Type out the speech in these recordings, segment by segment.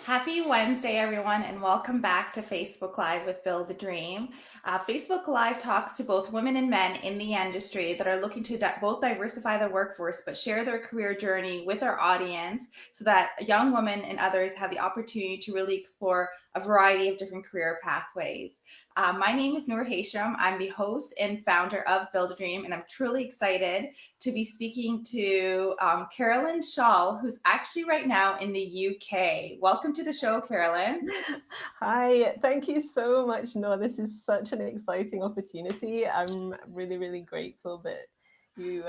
Happy Wednesday, everyone, and welcome back to Facebook Live with Build a Dream. Facebook Live talks to both women and men in the industry that are looking to both diversify their workforce but share their career journey with our audience so that young women and others have the opportunity to really explore a variety of different career pathways. My name is Nour Hachem. I'm the host and founder of Build a Dream, and I'm truly excited to be speaking to Caroline Schaal, who's actually right now in the UK. Welcome to the show, Caroline. Hi, thank you so much, Nour. This is such an exciting opportunity. I'm really, really grateful that you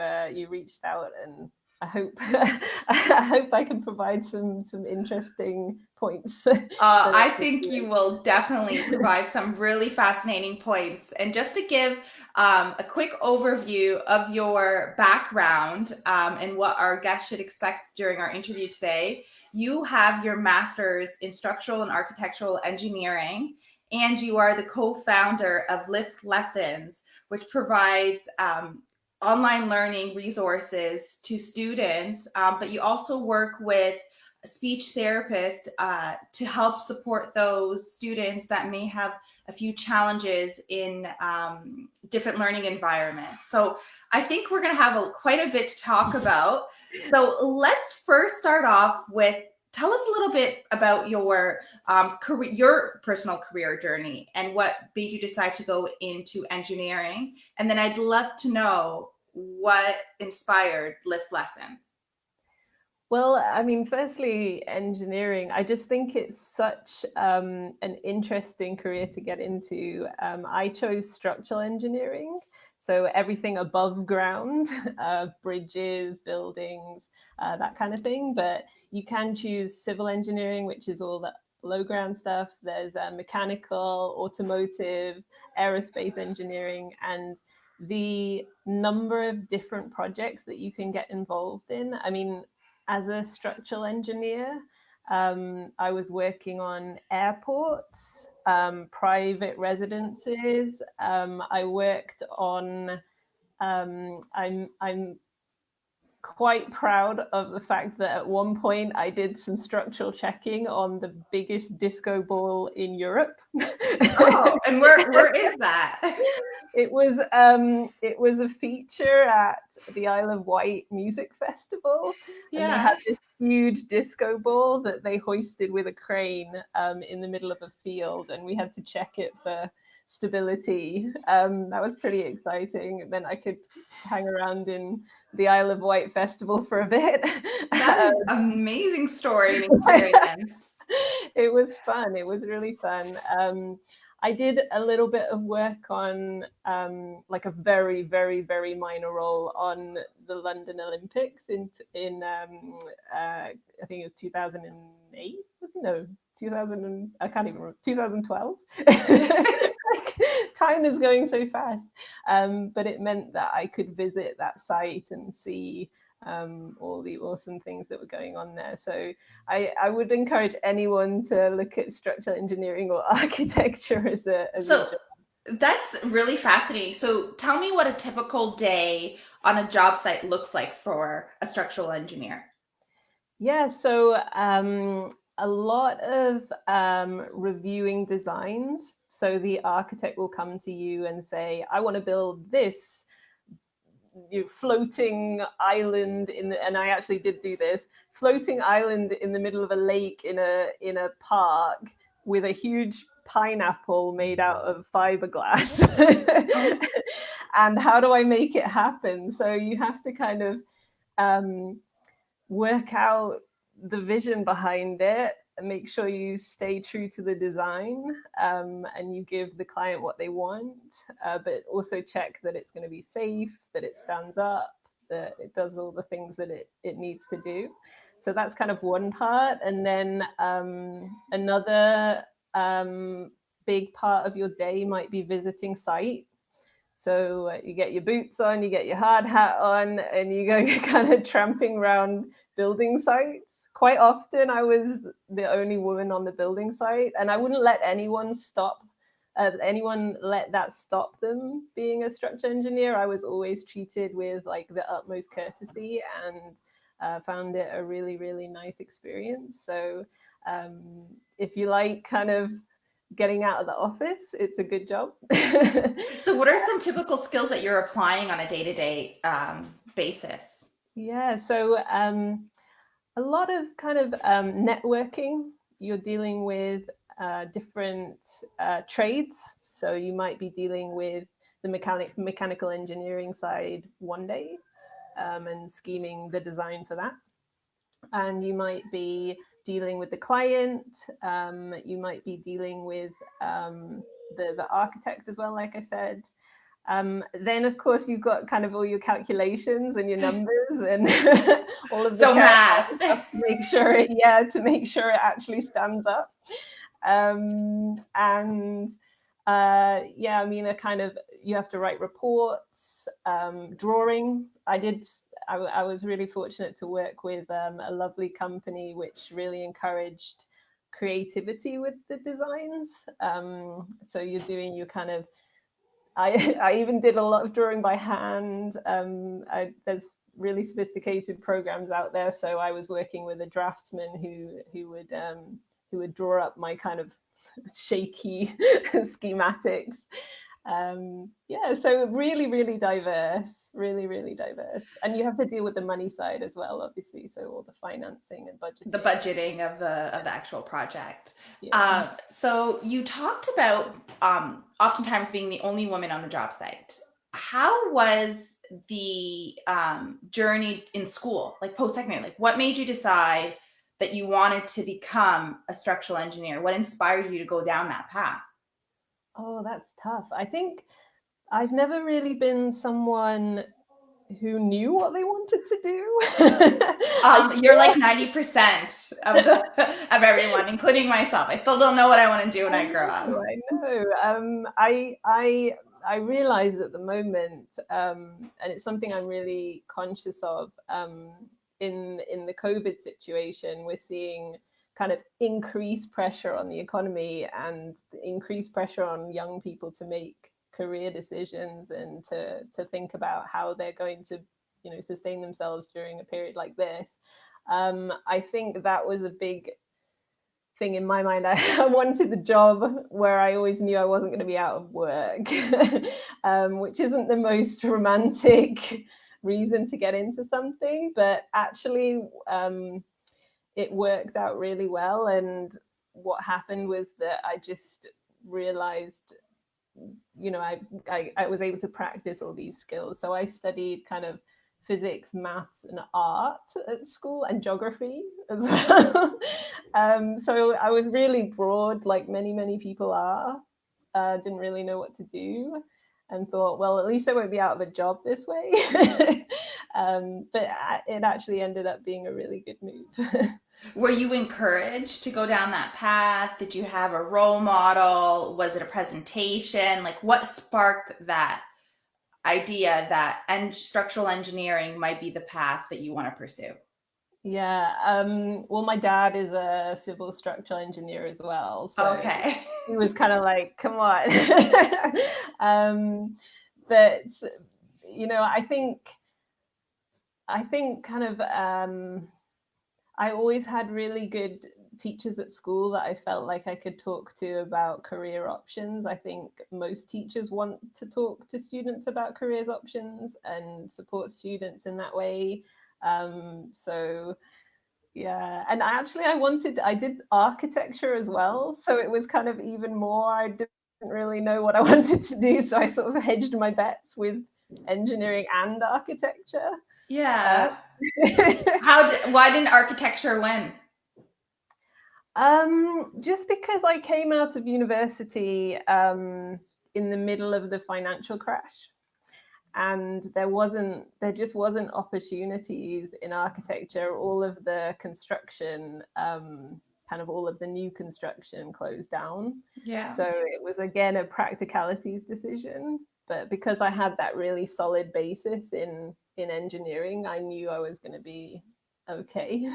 reached out, and I hope I can provide some interesting points. I think you will definitely provide some really fascinating points. And just to give a quick overview of your background and what our guests should expect during our interview today, you have your master's in structural and architectural engineering, and you are the co-founder of LiftLessons, which provides online learning resources to students, but you also work with a speech therapist to help support those students that may have a few challenges in different learning environments. So I think we're going to have quite a bit to talk about. So let's first start off with, tell us a little bit about your career, your personal career journey, and what made you decide to go into engineering. And then I'd love to know what inspired LiftLessons. Well, I mean, firstly, engineering, I just think it's such an interesting career to get into. I chose structural engineering, so everything above ground, bridges, buildings, that kind of thing. But you can choose civil engineering, which is all the below ground stuff. There's mechanical, automotive, aerospace engineering, and the number of different projects that you can get involved in. I mean, as a structural engineer, I was working on airports, private residences. I worked on, I'm quite proud of the fact that at one point I did some structural checking on the biggest disco ball in Europe. Oh, and where is that? It was a feature at the Isle of Wight Music Festival, and they had this huge disco ball that they hoisted with a crane in the middle of a field, and we had to check it for stability. That was pretty exciting. And then I could hang around in the Isle of Wight Festival for a bit. That is an amazing story and experience. It was fun. It was really fun. I did a little bit of work on like a very, very, very minor role on the London Olympics in I think it was 2008. No, 2000. I can't even remember. 2012. Time is going so fast. But it meant that I could visit that site and see all the awesome things that were going on there. So I would encourage anyone to look at structural engineering or architecture as a job. That's really fascinating. So tell me what a typical day on a job site looks like for a structural engineer. Yeah, so a lot of reviewing designs. So the architect will come to you and say, I want to build this floating island and I actually did do this floating island in the middle of a lake in a park with a huge pineapple made out of fiberglass. And how do I make it happen? So you have to kind of work out the vision behind it and make sure you stay true to the design, and you give the client what they want, but also check that it's going to be safe, that it stands up, that it does all the things that it needs to do. So that's kind of one part. And then another big part of your day might be visiting site. So you get your boots on, you get your hard hat on, and you go kind of tramping around building sites. Quite often I was the only woman on the building site, and I wouldn't let anyone let that stop them being a structural engineer. I was always treated with like the utmost courtesy, and Found it a really, really nice experience. So if you like kind of getting out of the office, it's a good job. So what are some typical skills that you're applying on a day-to-day basis? Yeah, so a lot of kind of networking. You're dealing with different trades. So you might be dealing with the mechanical engineering side one day and scheming the design for that. And you might be dealing with the client. You might be dealing with the architect as well, like I said. Then, of course, you've got kind of all your calculations and your numbers and all of the math to make sure it actually stands up. I mean, you have to write reports, drawing. I was really fortunate to work with a lovely company which really encouraged creativity with the designs. So you're doing your kind of, I even did a lot of drawing by hand. There's really sophisticated programs out there. So I was working with a draftsman who would draw up my kind of shaky schematics. So really, really diverse, and you have to deal with the money side as well, obviously. So all the financing and budgeting. The budgeting of the actual project. Yeah. So you talked about oftentimes being the only woman on the job site. How was the journey in school, like post-secondary? Like, what made you decide that you wanted to become a structural engineer? What inspired you to go down that path? Oh, that's tough. I think I've never really been someone who knew what they wanted to do. You're like 90% of everyone, including myself. I still don't know what I want to do when I grow up. I know. I realize at the moment, and it's something I'm really conscious of, in the COVID situation, we're seeing kind of increased pressure on the economy and increased pressure on young people to make career decisions and to think about how they're going to, sustain themselves during a period like this. I think that was a big thing in my mind. I wanted the job where I always knew I wasn't going to be out of work, which isn't the most romantic reason to get into something, but actually it worked out really well. And what happened was that I just realized, I was able to practice all these skills. So I studied kind of physics, maths, and art at school, and geography as well. So I was really broad, like many people are. Didn't really know what to do, and thought, well, at least I won't be out of a job this way. But it actually ended up being a really good move. Were you encouraged to go down that path? Did you have a role model? Was it a presentation? Like, what sparked that idea that structural engineering might be the path that you want to pursue? Yeah. Well, my dad is a civil structural engineer as well. So okay. He was kind of like, come on. But, I think kind of, I always had really good teachers at school that I felt like I could talk to about career options. I think most teachers want to talk to students about careers options and support students in that way. So yeah, and actually I did architecture as well. So it was kind of even more, I didn't really know what I wanted to do. So I sort of hedged my bets with engineering and architecture. Yeah. Why didn't architecture win? Just because I came out of university in the middle of the financial crash, and there just wasn't opportunities in architecture. All of the construction, kind of all of the new construction closed down. Yeah. So it was again a practicalities decision. But because I had that really solid basis in engineering, I knew I was going to be okay.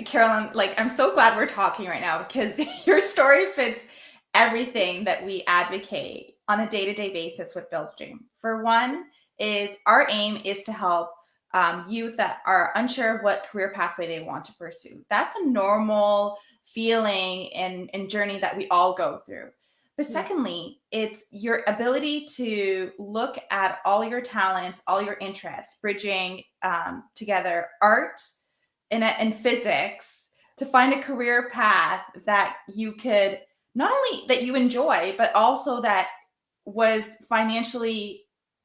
Caroline, like, I'm so glad we're talking right now, because your story fits everything that we advocate on a day-to-day basis with Build Dream. For one, is our aim is to help youth that are unsure of what career pathway they want to pursue. That's a normal feeling and journey that we all go through. But secondly, it's your ability to look at all your talents, all your interests, bridging together art and physics to find a career path that you could not only that you enjoy, but also that was financially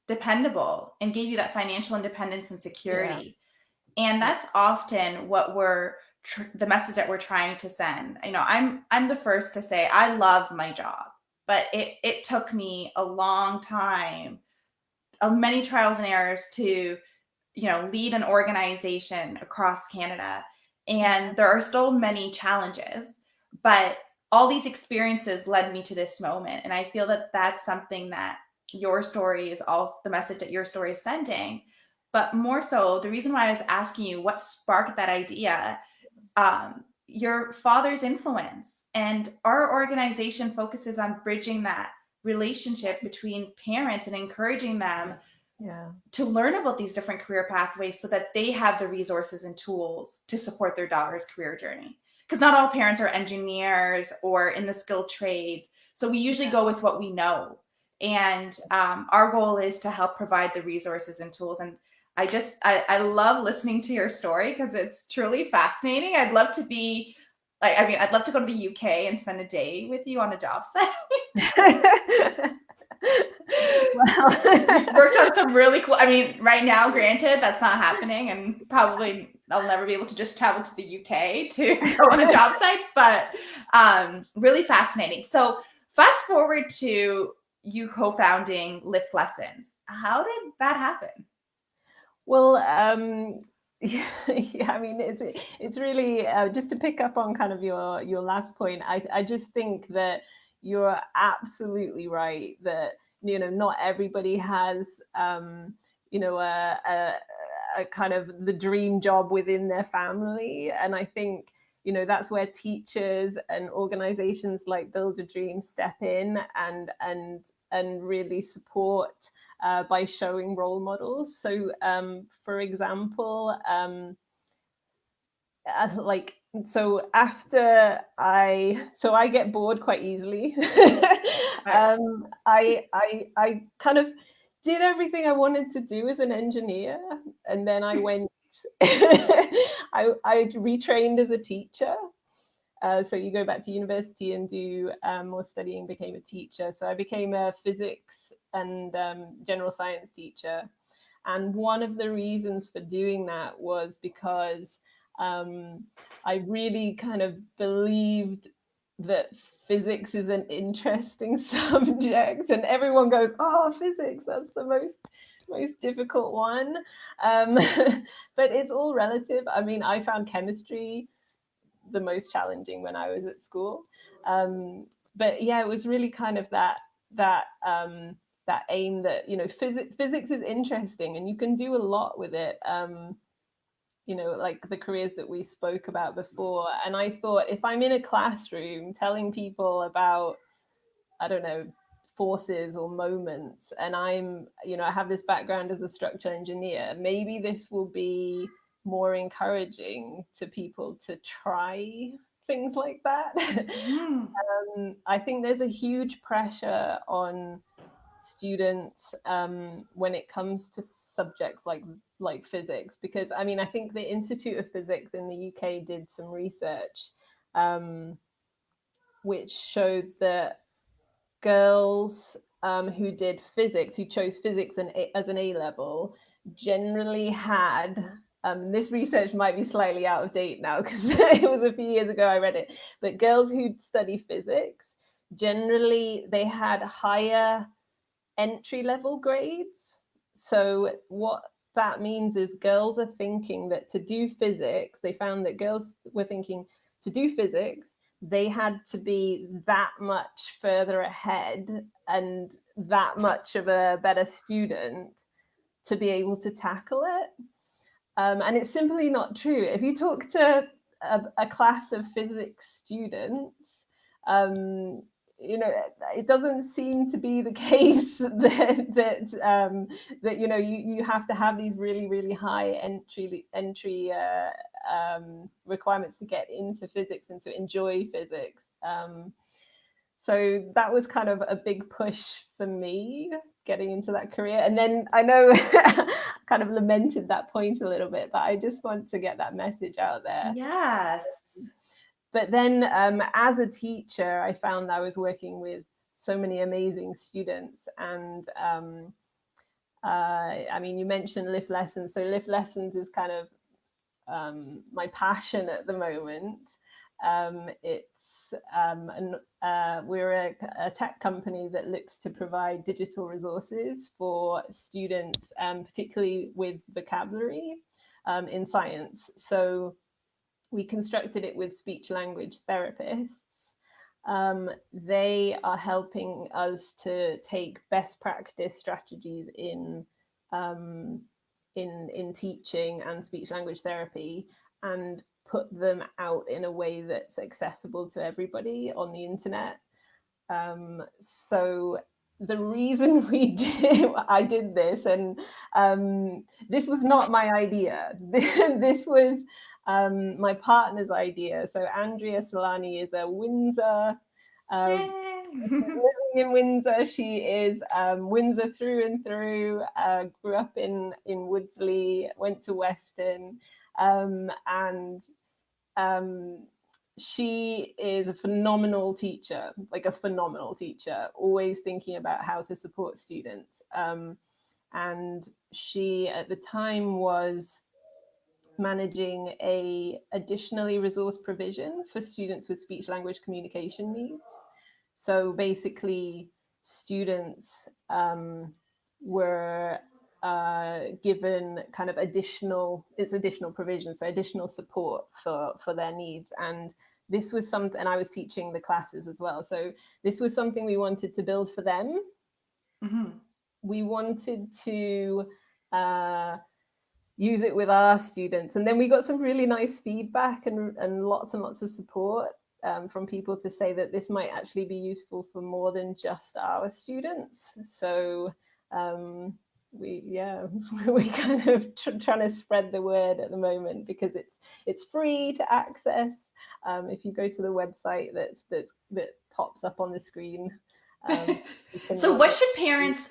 dependable and gave you that financial independence and security. And that's often what the message that we're trying to send. You know, I'm the first to say I love my job, but it took me a long time, of many trials and errors to, you know, lead an organization across Canada. And there are still many challenges, but all these experiences led me to this moment. And I feel that that's something that your story is also the message that your story is sending. But more so, the reason why I was asking you what sparked that idea, your father's influence. And our organization focuses on bridging that relationship between parents and encouraging them to learn about these different career pathways so that they have the resources and tools to support their daughter's career journey. Because not all parents are engineers or in the skilled trades. So we usually go with what we know. And our goal is to help provide the resources and tools. And I love listening to your story because it's truly fascinating. I'd love to be I'd love to go to the UK and spend a day with you on a job site. Well, worked on some really cool, right now, granted, that's not happening, and probably I'll never be able to just travel to the UK to go on a job site, but really fascinating. So fast forward to you co-founding LiftLessons. How did that happen? Well, it's really just to pick up on kind of your last point. I just think that you're absolutely right that, you know, not everybody has you know, a kind of the dream job within their family, and I think, you know, that's where teachers and organizations like Build a Dream step in and really support by showing role models. So for example, I get bored quite easily. I kind of did everything I wanted to do as an engineer, and then I went I retrained as a teacher. So you go back to university and do more studying, became a teacher. So I became a physics and general science teacher. And one of the reasons for doing that was because I really kind of believed that physics is an interesting subject, and everyone goes, "Oh, physics, that's the most difficult one." But it's all relative. I mean, I found chemistry the most challenging when I was at school. But yeah, it was really kind of that aim that, you know, physics is interesting and you can do a lot with it. You know, like the careers that we spoke about before. And I thought, if I'm in a classroom telling people about, I don't know, forces or moments, and I'm, you know, I have this background as a structural engineer, maybe this will be more encouraging to people to try things like that. I think there's a huge pressure on students when it comes to subjects like physics, because I mean, I think the Institute of Physics in the UK did some research which showed that girls who did physics, who chose physics as an A level, generally had this research might be slightly out of date now because it was a few years ago I read it, but girls who study physics, generally they had higher entry-level grades. So what that means is girls are thinking that to do physics, they found that girls were thinking to do physics, they had to be that much further ahead and that much of a better student to be able to tackle it. And it's simply not true. If you talk to a class of physics students, it doesn't seem to be the case that you have to have these really, really high entry requirements to get into physics and to enjoy physics. So that was kind of a big push for me getting into that career. And then I know kind of lamented that point a little bit, but I just want to get that message out there. Yes. But then as a teacher, I found I was working with so many amazing students. And I mean, you mentioned LiftLessons. So LiftLessons is kind of my passion at the moment. We're a tech company that looks to provide digital resources for students, particularly with vocabulary in science. So we constructed it with speech language therapists. They are helping us to take best practice strategies in teaching and speech language therapy and put them out in a way that's accessible to everybody on the internet. So the reason I did this, and this was not my idea. This was my partner's idea. So Andrea Solani is a Windsor, living in Windsor. She is Windsor through and through, grew up in Woodsley, went to Weston, and she is a phenomenal teacher, always thinking about how to support students. And she at the time was managing a additionally resource provision for students with speech language communication needs. So basically students were given kind of additional provision, so additional support for their needs. And this was something, and I was teaching the classes as well. So this was something we wanted to build for them. Mm-hmm. We wanted to use it with our students. And then we got some really nice feedback and lots of support from people to say that this might actually be useful for more than just our students. So we're kind of trying to spread the word at the moment, because it's free to access. If you go to the website that pops up on the screen. So what should parents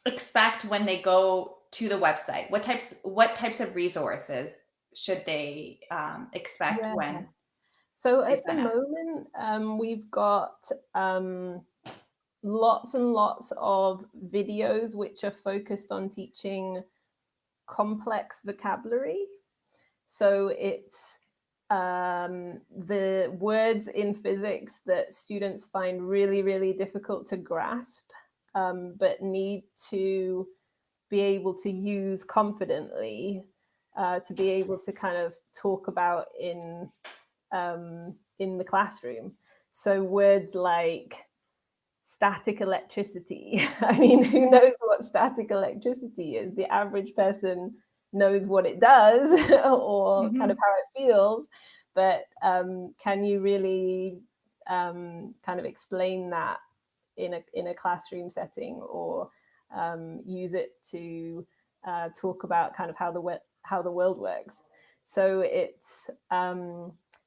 expect when they go to the website? What types of resources should they expect when? So at the moment, we've got lots and lots of videos which are focused on teaching complex vocabulary. So it's the words in physics that students find really, really difficult to grasp, but need to be able to use confidently, to be able to kind of talk about in the classroom. So words like static electricity. I mean, who knows what static electricity is? The average person knows what it does or kind of how it feels, but can you really kind of explain that in a classroom setting, or use it to talk about kind of how the world works? So it's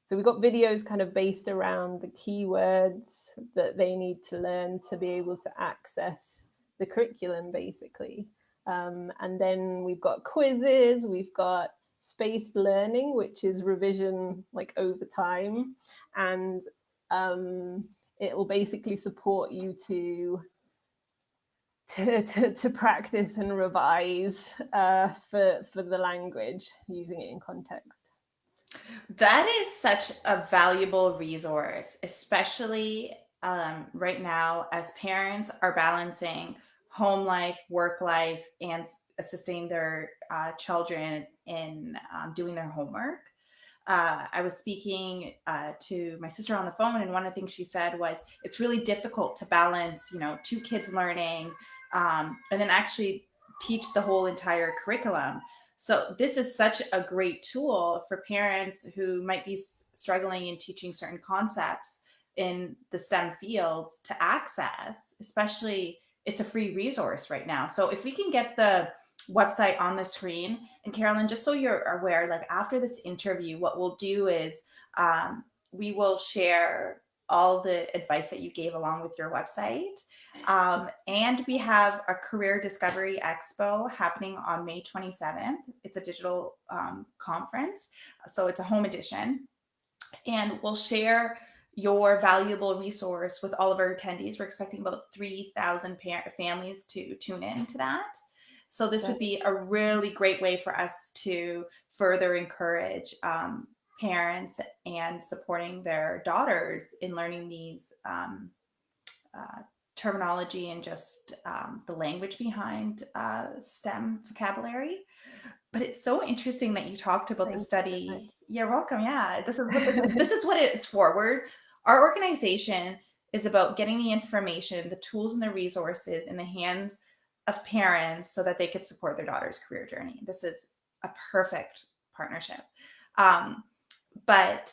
so we've got videos kind of based around the keywords that they need to learn to be able to access the curriculum, basically. And then we've got quizzes, we've got spaced learning, which is revision like over time. And it will basically support you to practice and revise for the language, using it in context. That is such a valuable resource, especially right now as parents are balancing home life, work life, and assisting their children in doing their homework. I was speaking to my sister on the phone, and one of the things she said was it's really difficult to balance, two kids learning and then actually teach the whole entire curriculum. So this is such a great tool for parents who might be struggling in teaching certain concepts, in the STEM fields to access, especially it's a free resource right now. So if we can get the website on the screen, and Caroline, just so you're aware, like after this interview, what we'll do is we will share all the advice that you gave along with your website. And we have a Career Discovery Expo happening on May 27th. It's a digital conference, so it's a home edition. And we'll share your valuable resource with all of our attendees. We're expecting about 3,000 families to tune in to that. So this would be a really great way for us to further encourage parents and supporting their daughters in learning these terminology and just the language behind STEM vocabulary. But it's so interesting that you talked about the study. You're welcome. Yeah, this is what it's for. Our organization is about getting the information, the tools and the resources in the hands of parents so that they could support their daughter's career journey. This is a perfect partnership. But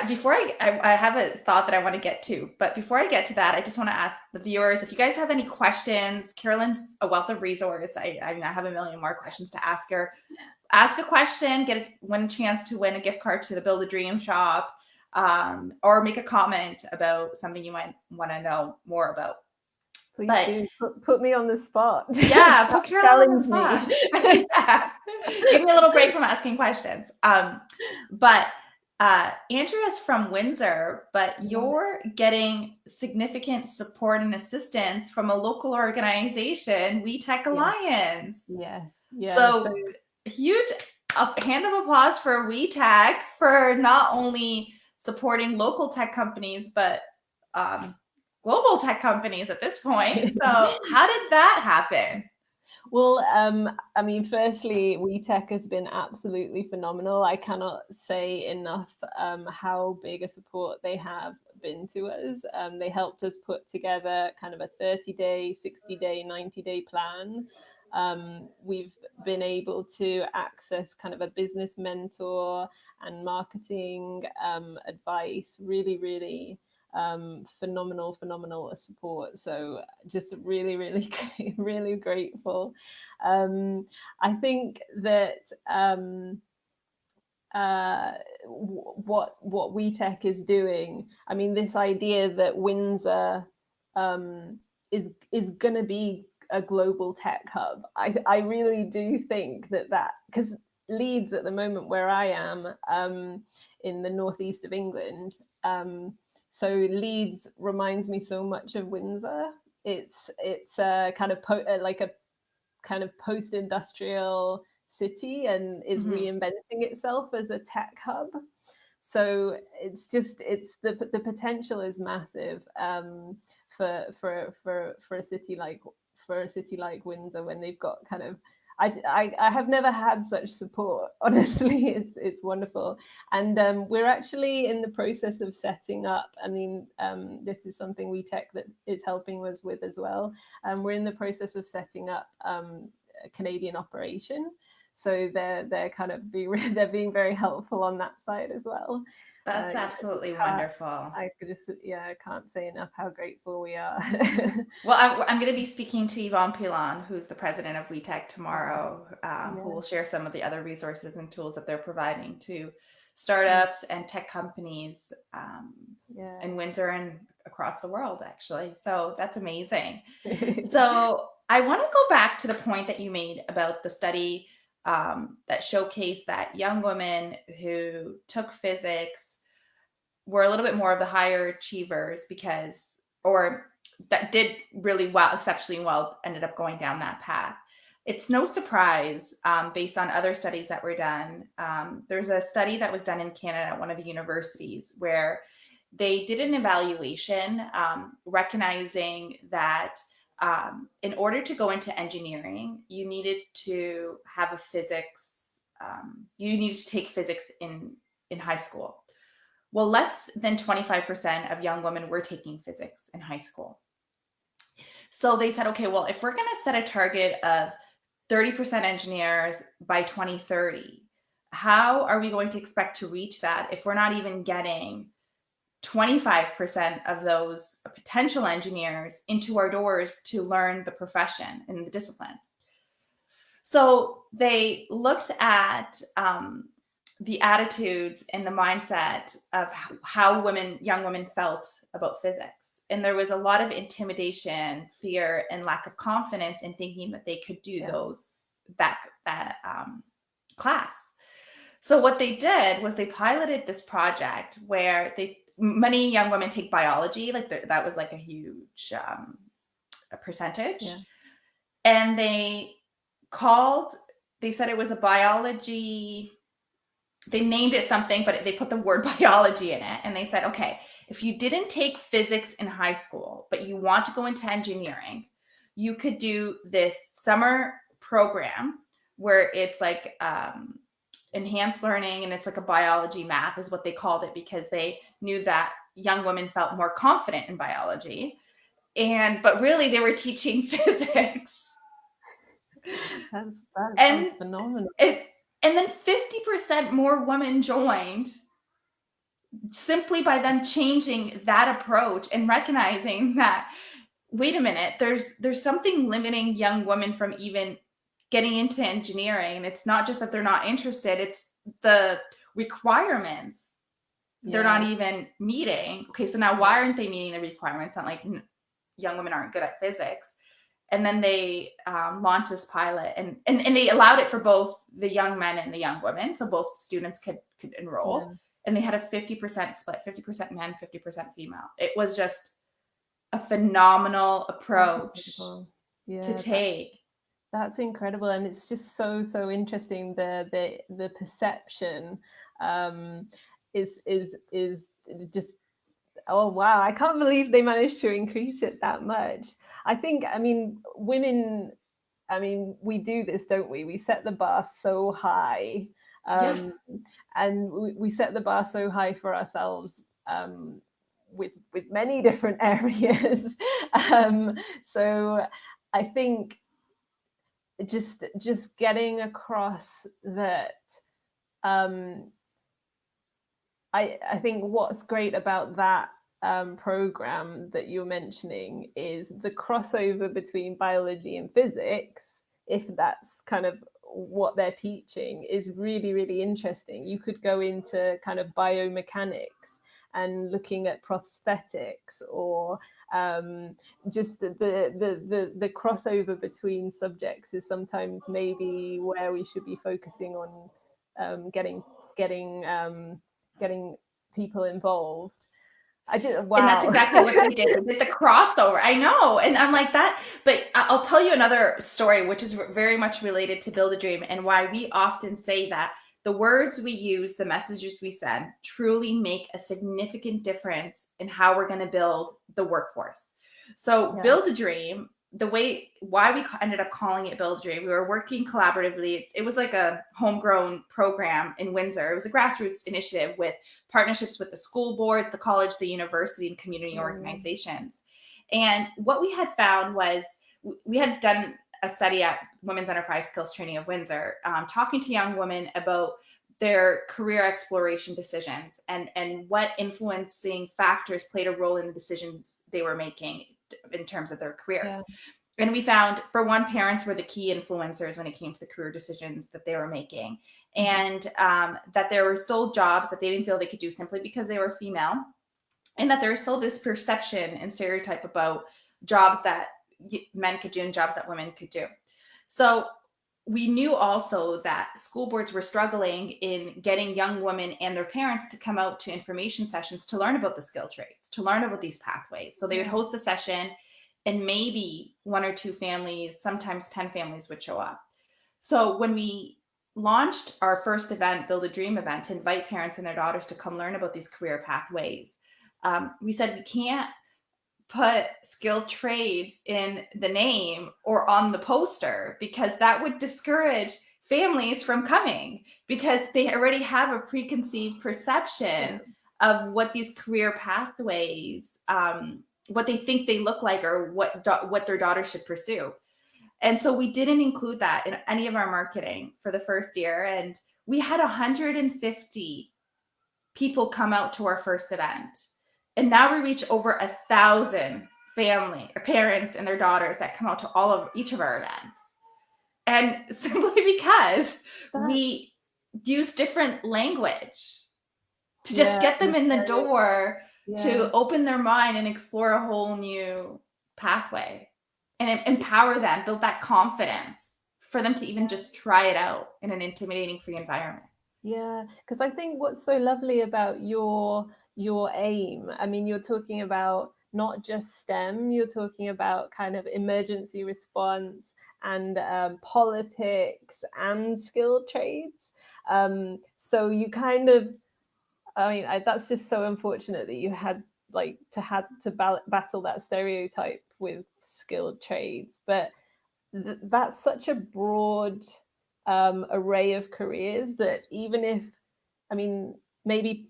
before I have a thought that I want to get to, but before I get to that, I just want to ask the viewers, if you guys have any questions. Caroline's a wealth of resource. I have a million more questions to ask her. Ask a question, win a chance to win a gift card to the Build a Dream shop, or make a comment about something you might want to know more about. Please do. Put me on the spot. Yeah, put Caroline on the spot. Yeah. Give me a little break from asking questions. But Andrea's from Windsor, but you're getting significant support and assistance from a local organization, WeTech Alliance. Yeah. So huge hand of applause for WeTech for not only supporting local tech companies, but global tech companies at this point. So how did that happen? Well, I mean, firstly, WeTech has been absolutely phenomenal. I cannot say enough how big a support they have been to us. They helped us put together kind of a 30-day, 60-day, 90-day plan. We've been able to access kind of a business mentor and marketing advice, really phenomenal support. So just really grateful. I think that what WeTech is doing, I mean, this idea that Windsor is going to be a global tech hub, I really do think that because Leeds at the moment, where I am, in the northeast of England, so Leeds reminds me so much of Windsor. It's a kind of like a kind of post-industrial city, and is reinventing itself as a tech hub. So the potential is massive for a city like Windsor, when they've got kind of, I have never had such support, honestly. It's wonderful. And we're actually in the process of setting up, I mean, this is something WeTech that is helping us with as well. We're in the process of setting up a Canadian operation. So they're kind of they're being very helpful on that side as well. That's absolutely wonderful. I can't say enough how grateful we are. Well, I'm going to be speaking to 𝐬𝐿, who's the president of WeTech tomorrow, who will share some of the other resources and tools that they're providing to startups and tech companies in Windsor and across the world, actually. So that's amazing. So I want to go back to the point that you made about the study that showcased that young women who took physics were a little bit more of the higher achievers or that did really well, exceptionally well, ended up going down that path. It's no surprise based on other studies that were done. There's a study that was done in Canada at one of the universities where they did an evaluation recognizing that in order to go into engineering, you needed to have you needed to take physics in high school. Well, less than 25% of young women were taking physics in high school. So they said, okay, well, if we're going to set a target of 30% engineers by 2030, how are we going to expect to reach that if we're not even getting 25% of those potential engineers into our doors to learn the profession and the discipline. So they looked at the attitudes and the mindset of how young women felt about physics. And there was a lot of intimidation, fear, and lack of confidence in thinking that they could do that class. So what they did was they piloted this project where many young women take biology, like that was like a huge a percentage. Yeah. And they said it was a biology, they named it something, but they put the word biology in it. And they said, okay, if you didn't take physics in high school, but you want to go into engineering, you could do this summer program where it's like enhanced learning, and it's like a biology math is what they called it, because they knew that young women felt more confident in biology. But really they were teaching physics. That's phenomenal. And then 50% more women joined simply by them changing that approach and recognizing that, wait a minute, there's something limiting young women from even getting into engineering. It's not just that they're not interested, it's the requirements they're not even meeting. Okay, so now why aren't they meeting the requirements? Not like young women aren't good at physics. And then they launched this pilot, and they allowed it for both the young men and the young women, so both students could enroll. Yeah. And they had a 50% split, 50% men, 50% female. It was just a phenomenal approach to take. That's incredible, and it's just so interesting. The perception is just, oh wow, I can't believe they managed to increase it that much. I think, women, we do this, don't we? We set the bar so high, and we set the bar so high for ourselves with many different areas. So I think just getting across that. I think what's great about that program that you're mentioning is the crossover between biology and physics, if that's kind of what they're teaching, is really, really interesting. You could go into kind of biomechanics and looking at prosthetics, or just the crossover between subjects is sometimes maybe where we should be focusing on getting people involved. Wow. And that's exactly what they did with the crossover. I know. And I'm like that, but I'll tell you another story, which is very much related to Build a Dream, and why we often say that the words we use, the messages we send, truly make a significant difference in how we're going to build the workforce. So Build a Dream, why we ended up calling it Build a Dream, we were working collaboratively. It was like a homegrown program in Windsor. It was a grassroots initiative with partnerships with the school board, the college, the university, and community organizations. And what we had found was we had done a study at Women's Enterprise Skills Training of Windsor, talking to young women about their career exploration decisions and what influencing factors played a role in the decisions they were making in terms of their careers. Yeah. And we found, for one, parents were the key influencers when it came to the career decisions that they were making. And that there were still jobs that they didn't feel they could do simply because they were female. And that there's still this perception and stereotype about jobs that men could do and jobs that women could do. So we knew also that school boards were struggling in getting young women and their parents to come out to information sessions to learn about the skill trades, to learn about these pathways. So they would host a session, and maybe 1 or 2 families, sometimes 10 families would show up. So when we launched our first event, Build a Dream event, to invite parents and their daughters to come learn about these career pathways, we said we can't put skilled trades in the name or on the poster, because that would discourage families from coming, because they already have a preconceived perception of what these career pathways, what they think they look like, or what their daughter should pursue. And so we didn't include that in any of our marketing for the first year. And we had 150 people come out to our first event. And now we reach over 1,000 family or parents and their daughters that come out to each of our events. And simply because we use different language to just get them in the door, to open their mind and explore a whole new pathway and empower them, build that confidence for them to even just try it out in an intimidating free environment. Yeah, because I think what's so lovely about your aim, I mean, you're talking about not just STEM, you're talking about kind of emergency response and politics and skilled trades. So you kind of, I mean, that's just so unfortunate that you had to battle that stereotype with skilled trades, but that's such a broad array of careers that even if, I mean, maybe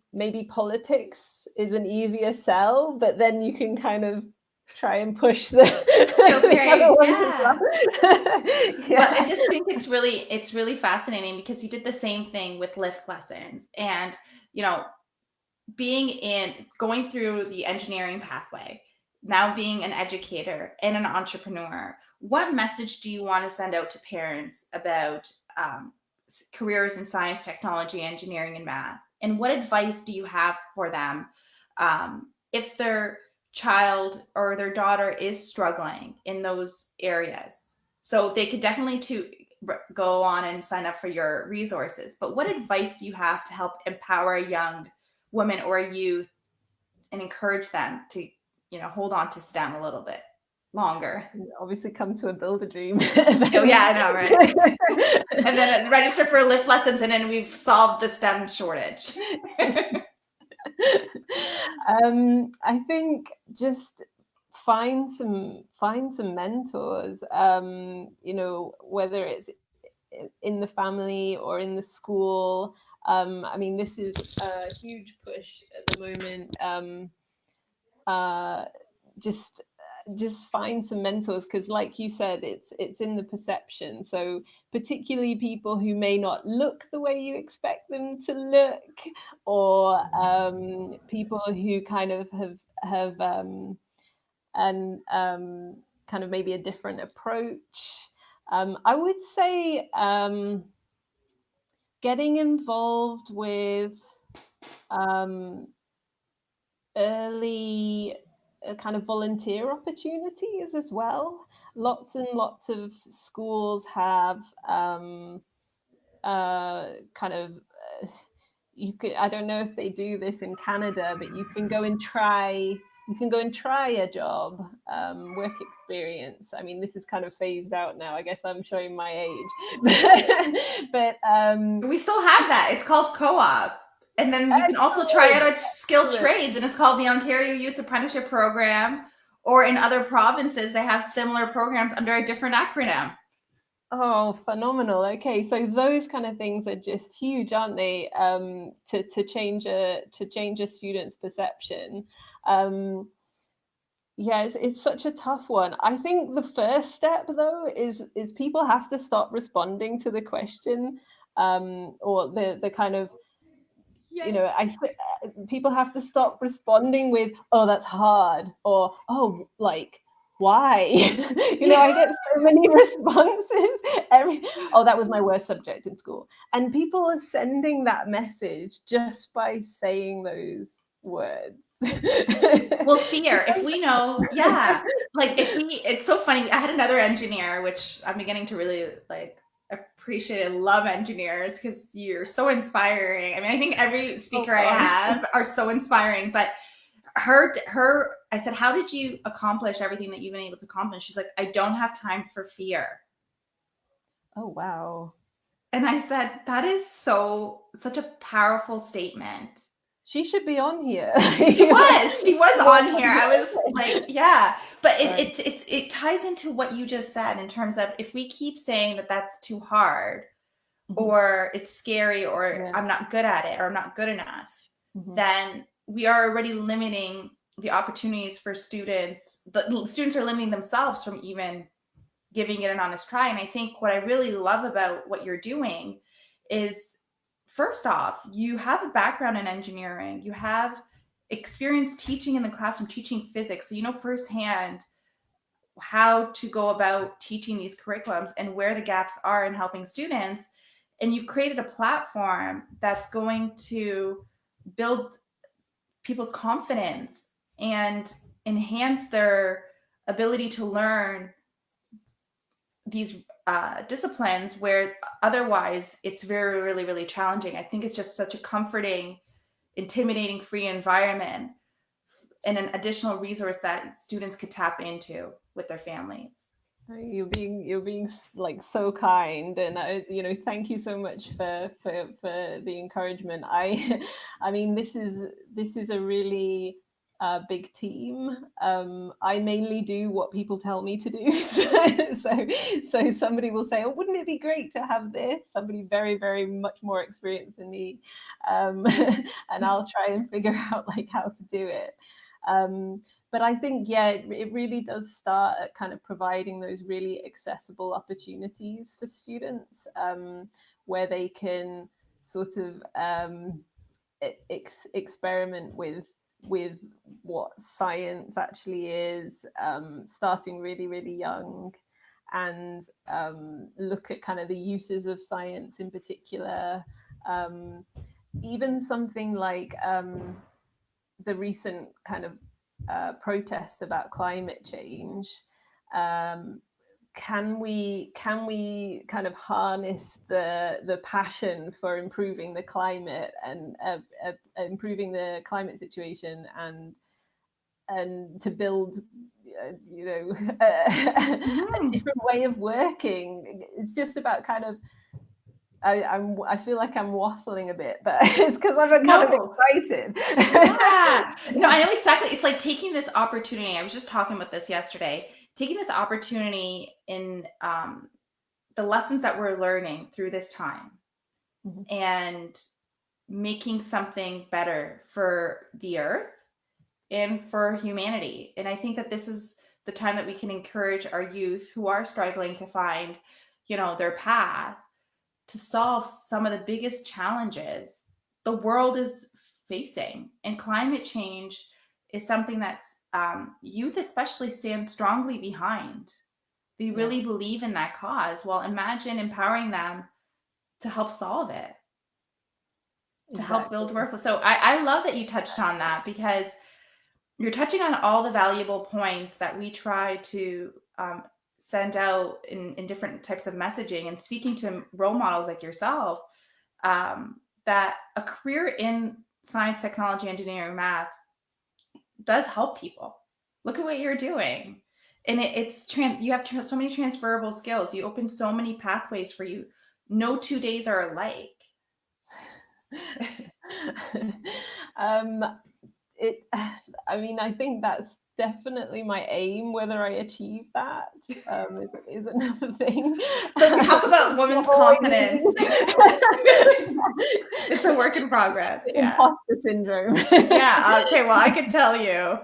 politics is an easier sell, but then you can kind of try and push the other ones as well. But I just think it's really fascinating because you did the same thing with LiftLessons, and going through the engineering pathway, now being an educator and an entrepreneur. What message do you want to send out to parents about careers in science, technology, engineering, and math? And what advice do you have for them if their child or their daughter is struggling in those areas? So they could definitely go on and sign up for your resources. But what advice do you have to help empower a young woman or a youth and encourage them to, hold on to STEM a little bit longer? Obviously come to a Build a Dream. Oh yeah, I know, right? And then register for LiftLessons, and then we've solved the STEM shortage. I think just find some mentors, whether it's in the family or in the school. I mean, this is a huge push at the moment. Just find some mentors, because like you said, it's in the perception. So particularly people who may not look the way you expect them to look, or people who kind of have kind of maybe a different approach. I would say getting involved with early kind of volunteer opportunities as well. Lots and lots of schools have kind of I don't know if they do this in Canada, but you can go and try a job, work experience. I mean, this is kind of phased out now. I guess I'm showing my age, but we still have that. It's called co-op. And then you can also try out skilled trades, and it's called the Ontario Youth Apprenticeship Program. Or in other provinces, they have similar programs under a different acronym. Oh, phenomenal. Okay, so those kind of things are just huge, aren't they? To change a student's perception. Yeah, it's such a tough one. I think the first step, though, is people have to stop responding to the question, or the kind of, people have to stop responding with, "Oh, that's hard," or "Oh, like, why?" I get so many responses. "Oh, that was my worst subject in school," and people are sending that message just by saying those words. Well, fear. If we know, it's so funny. I had another engineer, which I'm beginning to really appreciate and love engineers, because you're so inspiring. I mean, I think every speaker I have are so inspiring, but I said, "How did you accomplish everything that you've been able to accomplish?" She's like, "I don't have time for fear." Oh, wow. And I said, that is such a powerful statement. She should be on here. She was on here. I was like, yeah, but it ties into what you just said, in terms of, if we keep saying that that's too hard, or it's scary, or I'm not good at it, or I'm not good enough, then we are already limiting the opportunities for students. The students are limiting themselves from even giving it an honest try. And I think what I really love about what you're doing is, first off, you have a background in engineering. You have experience teaching in the classroom, teaching physics. So you know firsthand how to go about teaching these curriculums and where the gaps are in helping students. And you've created a platform that's going to build people's confidence and enhance their ability to learn these disciplines where otherwise it's very, really, really challenging. I think it's just such a comforting, intimidating, free environment and an additional resource that students could tap into with their families. You're being like so kind, and thank you so much for the encouragement. I mean, this is a really big team. I mainly do what people tell me to do. So somebody will say, "Oh, wouldn't it be great to have this?" Somebody very, very much more experienced than me, and I'll try and figure out like how to do it. But I think, it really does start at kind of providing those really accessible opportunities for students, where they can sort of experiment with what science actually is, starting really, really young, and look at kind of the uses of science in particular. Even something like the recent kind of protests about climate change. Can we kind of harness the passion for improving the climate and improving the climate situation and to build a different way of working? It's just about kind of I feel like I'm waffling a bit, but it's because I'm kind of excited. Yeah. No, I know exactly. It's like taking this opportunity. I was just talking about this yesterday. Taking this opportunity in the lessons that we're learning through this time, mm-hmm. and making something better for the earth and for humanity. And I think that this is the time that we can encourage our youth who are struggling to find, their path, to solve some of the biggest challenges the world is facing. And climate change is something that's youth especially stand strongly behind. They really believe in that cause. Well, imagine empowering them to help solve it, to help build workforce. So I love that you touched on that, because you're touching on all the valuable points that we try to send out in different types of messaging, and speaking to role models like yourself, that a career in science, technology, engineering, math does help people. Look at what you're doing. And you have so many transferable skills. You open so many pathways for you. No 2 days are alike. I think that's definitely my aim. Whether I achieve that is another thing. So we talk about women's confidence. It's a work in progress. Yeah. Imposter syndrome. Yeah. Okay. Well, I can tell you.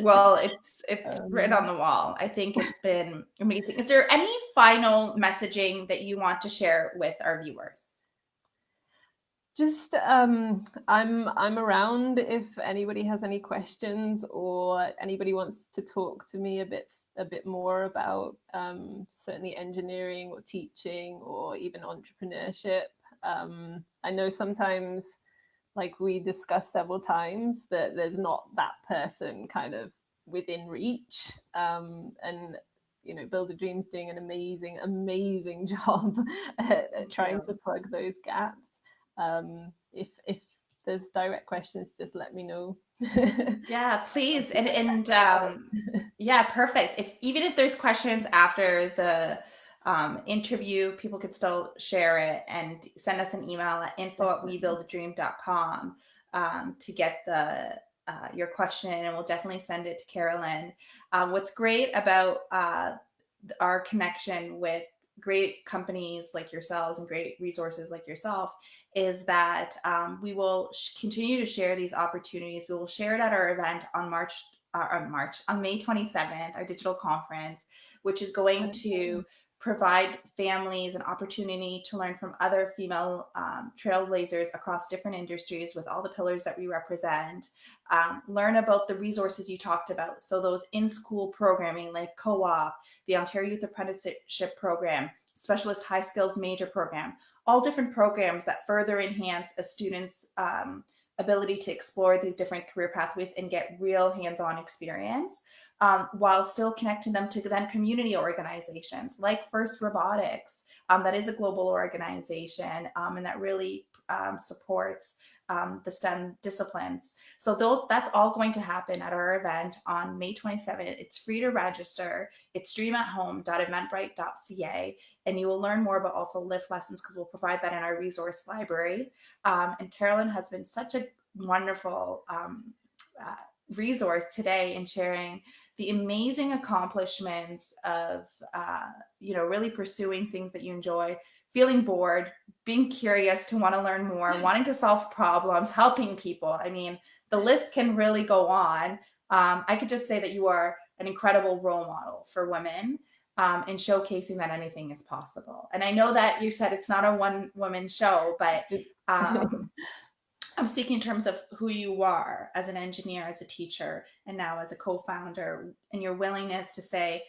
Well, it's written on the wall. I think it's been amazing. Is there any final messaging that you want to share with our viewers? Just I'm around if anybody has any questions, or anybody wants to talk to me a bit more about certainly engineering or teaching or even entrepreneurship. I know sometimes, like we discussed several times, that there's not that person kind of within reach, and 𝐵uild-A-Dream's doing an amazing job at trying to plug those gaps. If there's direct questions, just let me know. Yeah, please. And yeah, perfect. Even if there's questions after the interview, people could still share it and send us an email at info@webuildadream.com to get your question, and we'll definitely send it to Caroline. What's great about our connection with great companies like yourselves and great resources like yourself is that we will continue to share these opportunities. We will share it at our event on May 27th, our digital conference, which is going to provide families an opportunity to learn from other female trailblazers across different industries with all the pillars that we represent. Learn about the resources you talked about. So those in-school programming like co-op, the Ontario Youth Apprenticeship Program, Specialist High Skills Major Program, all different programs that further enhance a student's ability to explore these different career pathways and get real hands-on experience, while still connecting them to then community organizations like First Robotics, that is a global organization, and that really supports the STEM disciplines. So that's all going to happen at our event on May 27th. It's free to register. It's streamathome.eventbrite.ca, and you will learn more about also LiftLessons because we'll provide that in our resource library. And Caroline has been such a wonderful resource today in sharing the amazing accomplishments of really pursuing things that you enjoy, feeling bored, being curious to want to learn more, wanting to solve problems, helping people. I mean, the list can really go on. I could just say that you are an incredible role model for women in showcasing that anything is possible. And I know that you said it's not a one-woman show, but I'm speaking in terms of who you are as an engineer, as a teacher, and now as a co-founder, and your willingness to say,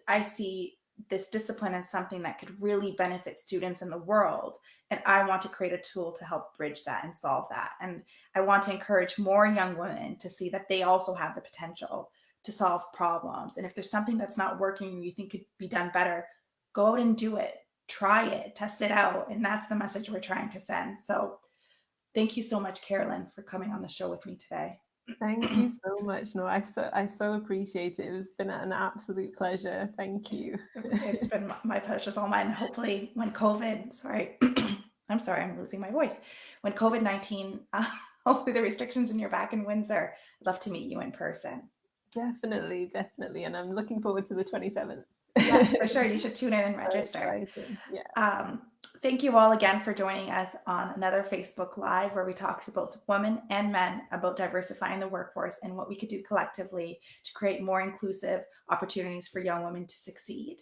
I see this discipline as something that could really benefit students in the world, and I want to create a tool to help bridge that and solve that. And I want to encourage more young women to see that they also have the potential to solve problems. And if there's something that's not working or you think could be done better, go out and do it, try it, test it out. And that's the message we're trying to send. So thank you so much, Caroline, for coming on the show with me today. Thank you so much, Nour. I so appreciate it. It's been an absolute pleasure. Thank you. It's been my pleasure. It's all mine. Hopefully when I'm sorry, I'm losing my voice. When COVID-19, hopefully the restrictions and you're back in Windsor, I'd love to meet you in person. Definitely. And I'm looking forward to the 27th. Yeah, for sure. You should tune in and register. Yeah. Thank you all again for joining us on another Facebook Live where we talk to both women and men about diversifying the workforce and what we could do collectively to create more inclusive opportunities for young women to succeed.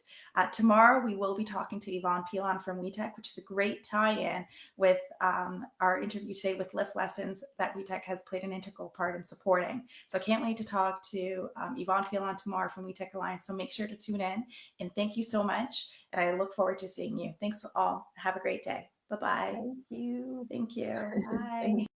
Tomorrow, we will be talking to 𝐬𝐿𝐵 from WeTech, which is a great tie-in with our interview today with LiftLessons that WeTech has played an integral part in supporting. So I can't wait to talk to 𝐬𝐿𝐵 tomorrow from WeTech Alliance. So make sure to tune in. And thank you so much. And I look forward to seeing you. Thanks to all. Have a great day. Bye-bye. Thank you. Thank you. Bye. Thank you.